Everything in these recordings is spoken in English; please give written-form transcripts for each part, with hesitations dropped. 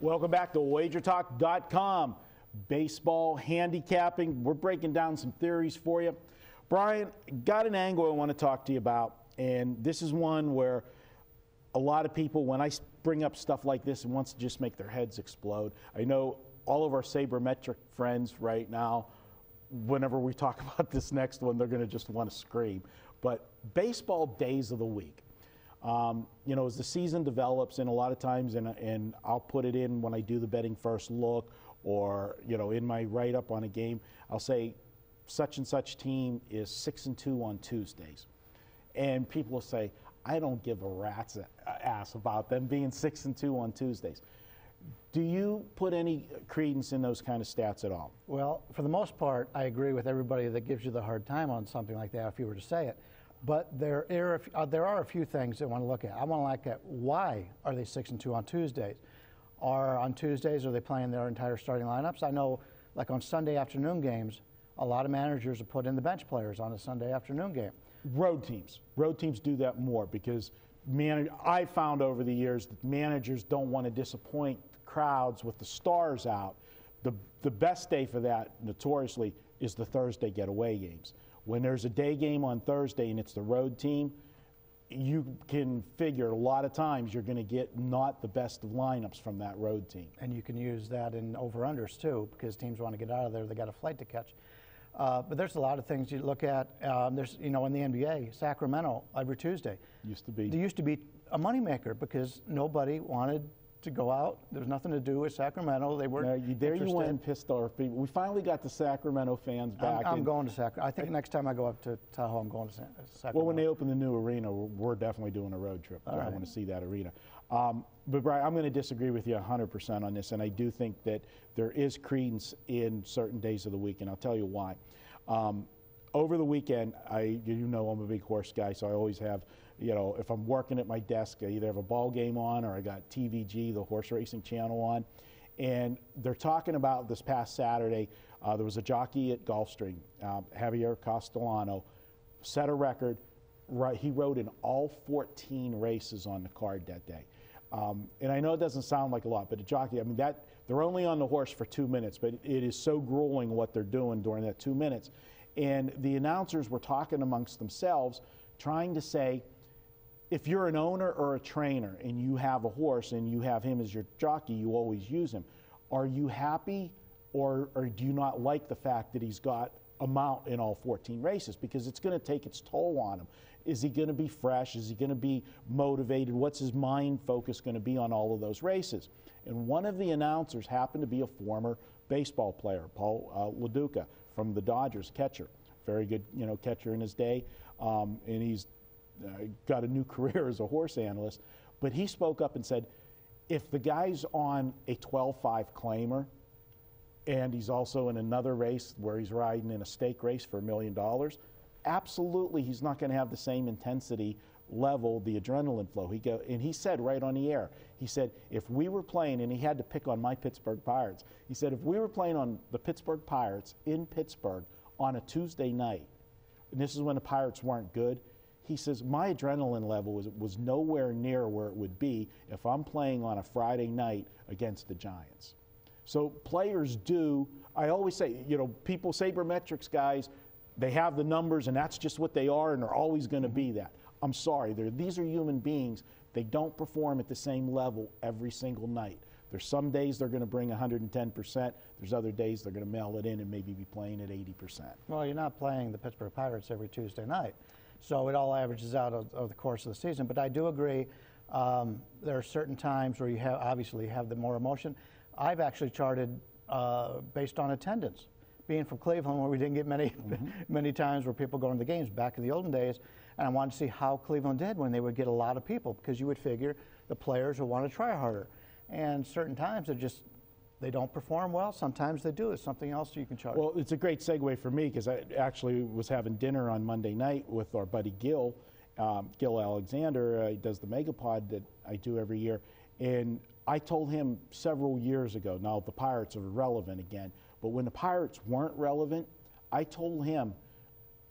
Welcome back to wagertalk.com. Baseball handicapping. We're breaking down some theories for you. Brian, got an angle I want to talk to you about, and this is one where a lot of people, when I bring up stuff like this, wants to just make their heads explode. I know all of our sabermetric friends right now, whenever we talk about this next one, they're going to just want to scream. But baseball days of the week. You know, as the season develops, and a lot of times, and I'll put it in when I do the betting first look, or, you know, in my write-up on a game, I'll say such and such team is 6-2 on Tuesdays. And people will say, I don't give a rat's ass about them being 6-2 on Tuesdays. Do you put any credence in those kind of stats at all? Well, for the most part, I agree with everybody that gives you the hard time on something like that if you were to say it. But there are a few things I want to look at. I want to look at why are they 6-2 on Tuesdays? On Tuesdays, are they playing their entire starting lineups? I know, like on Sunday afternoon games, a lot of managers have put in the bench players on a Sunday afternoon game. Road teams do that more because I found over the years that managers don't want to disappoint crowds with the stars out. The best day for that, notoriously, is the Thursday getaway games. When there's a day game on Thursday and it's the road team, you can figure a lot of times you're going to get not the best of lineups from that road team. And you can use that in over-unders too, because teams want to get out of there, they got a flight to catch. But there's a lot of things you look at. There's, you know, in the NBA, Sacramento every Tuesday. They used to be a moneymaker because nobody wanted to go out. There was nothing to do with Sacramento. They weren't there you went, pissed off people. We finally got the Sacramento fans back. I'm going to Sacramento. I think next time I go up to Tahoe, I'm going to Sacramento. Well, when they open the new arena, we're definitely doing a road trip. I want to see that arena. But Brian, I'm going to disagree with you 100% on this, and I do think that there is credence in certain days of the week, and I'll tell you why. Over the weekend, you know I'm a big horse guy, so I always have, you know, if I'm working at my desk, I either have a ball game on or I got TVG, the horse racing channel, on. And they're talking about this past Saturday, there was a jockey at Gulfstream, Javier Castellano, set a record. He rode in all 14 races on the card that day. And I know it doesn't sound like a lot, but a jockey, I mean, they're only on the horse for 2 minutes, but it is so grueling what they're doing during that 2 minutes. And the announcers were talking amongst themselves, trying to say, if you're an owner or a trainer and you have a horse and you have him as your jockey, you always use him. Are you happy or do you not like the fact that he's got a mount in all 14 races? Because it's going to take its toll on him. Is he going to be fresh? Is he going to be motivated? What's his mind focus going to be on all of those races? And one of the announcers happened to be a former baseball player, Paul LaDuca, from the Dodgers, catcher. Very good, you know, catcher in his day. And he's got a new career as a horse analyst. But he spoke up and said, if the guy's on a 12-5 claimer, and he's also in another race where he's riding in a stake race for $1 million, absolutely he's not going to have the same intensity level, the adrenaline flow. And he said right on the air, he said, if we were playing, and he had to pick on my Pittsburgh Pirates, he said, if we were playing on the Pittsburgh Pirates in Pittsburgh on a Tuesday night, and this is when the Pirates weren't good, he says, my adrenaline level was nowhere near where it would be if I'm playing on a Friday night against the Giants. So players do, I always say, you know, people, sabermetrics guys, they have the numbers and that's just what they are and they're always going to be that. I'm sorry, these are human beings. They don't perform at the same level every single night. There's some days they're going to bring 110%. There's other days they're going to mail it in and maybe be playing at 80%. Well, you're not playing the Pittsburgh Pirates every Tuesday night. So it all averages out of the course of the season. But I do agree, there are certain times where you obviously have the more emotion. I've actually charted based on attendance. Being from Cleveland, where we didn't get many times where people go to the games back in the olden days, and I wanted to see how Cleveland did when they would get a lot of people, because you would figure the players would want to try harder. And certain times they don't perform well. Sometimes they do. It's something else you can chart. Well, it's a great segue for me because I actually was having dinner on Monday night with our buddy Gil Alexander. He does the Megapod that I do every year. And I told him several years ago, now the Pirates are relevant again, but when the Pirates weren't relevant, I told him,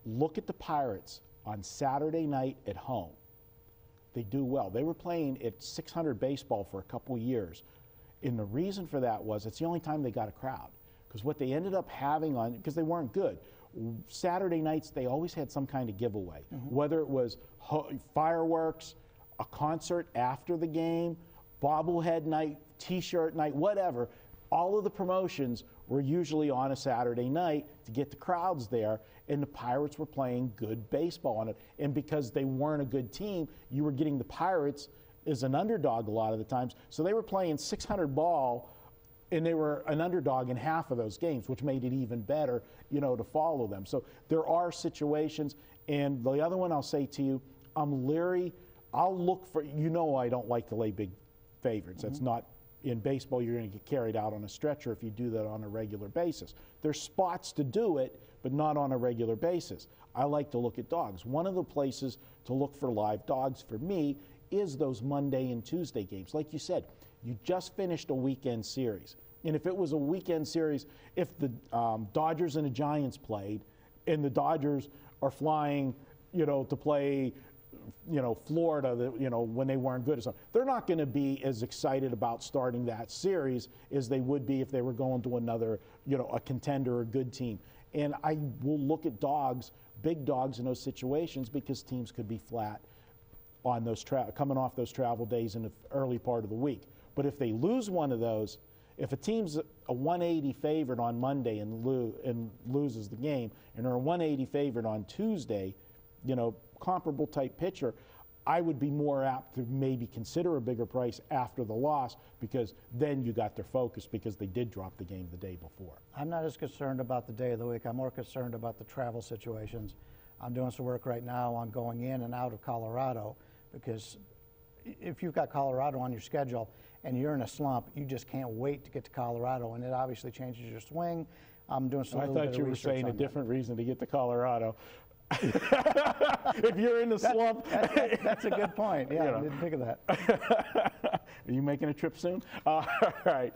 look at the Pirates on Saturday night at home. They do well. They were playing at 600 baseball for a couple years. And the reason for that was it's the only time they got a crowd. Because what they ended up having on, because they weren't good, Saturday nights they always had some kind of giveaway, whether it was fireworks, a concert after the game, bobblehead night, t-shirt night, whatever. All of the promotions were usually on a Saturday night to get the crowds there, and the Pirates were playing good baseball on it. And because they weren't a good team, you were getting the Pirates as an underdog a lot of the times. So they were playing 600 ball, and they were an underdog in half of those games, which made it even better, you know, to follow them. So there are situations. And the other one I'll say to you, I'm leery. I'll look for, you know, I don't like to lay big favorites. That's not, in baseball, you're going to get carried out on a stretcher if you do that on a regular basis. There's spots to do it, but not on a regular basis. I like to look at dogs. One of the places to look for live dogs for me is those Monday and Tuesday games. Like you said, you just finished a weekend series. And if it was a weekend series, if the Dodgers and the Giants played, and the Dodgers are flying, you know, to play, you know, Florida, you know, when they weren't good or something, they're not going to be as excited about starting that series as they would be if they were going to another, you know, a contender or good team. And I will look at dogs, big dogs in those situations, because teams could be flat on those coming off those travel days in the early part of the week. But if they lose one of those, if a team's a 180 favorite on Monday and loses the game, and they're a 180 favorite on Tuesday, you know, comparable type pitcher, I would be more apt to maybe consider a bigger price after the loss, because then you got their focus because they did drop the game the day before. I'm not as concerned about the day of the week. I'm more concerned about the travel situations. I'm doing some work right now on going in and out of Colorado, because if you've got Colorado on your schedule and you're in a slump, you just can't wait to get to Colorado, and it obviously changes your swing. I'm doing some. I thought you were saying a different reason to get to Colorado. If you're in the slump. That's a good point. Yeah, you know. I didn't think of that. Are you making a trip soon? All right.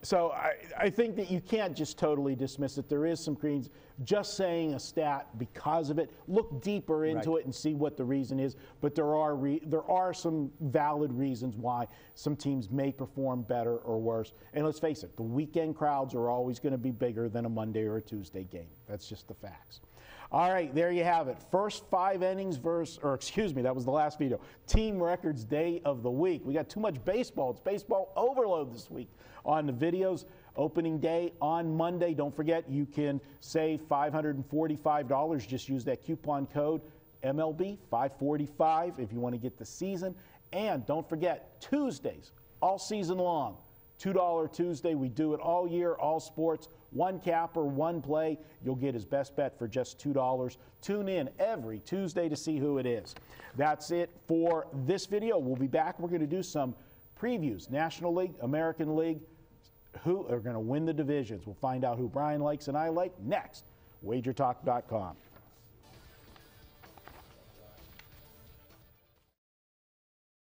So I think that you can't just totally dismiss it. There is some credence. Just saying a stat because of it, look deeper into it and see what the reason is. But there are some valid reasons why some teams may perform better or worse. And let's face it, the weekend crowds are always going to be bigger than a Monday or a Tuesday game. That's just the facts. All right, there you have it. First 5 innings that was the last video. Team records day of the week. We got too much baseball. It's baseball overload this week on the videos. Opening day on Monday. Don't forget, you can save $545. Just use that coupon code MLB 545 if you want to get the season. And don't forget, Tuesdays, all season long, $2 Tuesday. We do it all year, all sports. One capper, one play. You'll get his best bet for just $2. Tune in every Tuesday to see who it is. That's it for this video. We'll be back. We're going to do some previews. National League, American League, who are going to win the divisions. We'll find out who Brian likes and I like next. WagerTalk.com.